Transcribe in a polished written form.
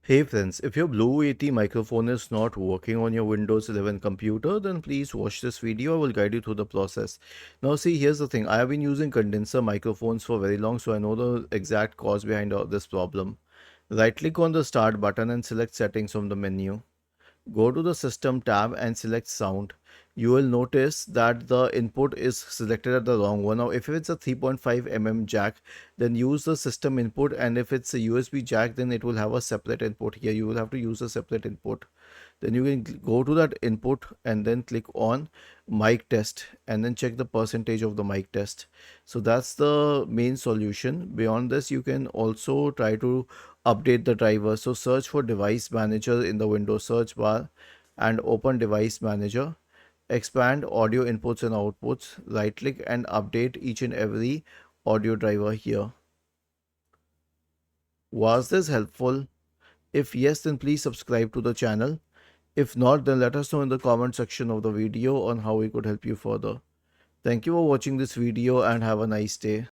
Hey friends, if your Blue Yeti microphone is not working on your Windows 11 computer, then please watch this video. I will guide you through the process. Now see, here's the thing. I have been using condenser microphones for very long, so I know the exact cause behind all this problem. Right click on the start button and select settings from the menu. Go to the system tab and select sound. You will notice that the input is selected at the wrong one. Now if it's a 3.5 mm jack, then use the system input, and if it's a USB jack, then it will have a separate input. Here you will have to use a separate input. Then you can go to that input and then click on mic test and then check the percentage of the mic test. So that's the main solution. Beyond this, you can also try to update the driver. So search for device manager in the Windows search bar and open device manager. Expand audio inputs and outputs. Right click and update each and every audio driver here. Was this helpful? If yes, then please subscribe to the channel. If not, then let us know in the comment section of the video on how we could help you further. Thank you for watching this video and have a nice day.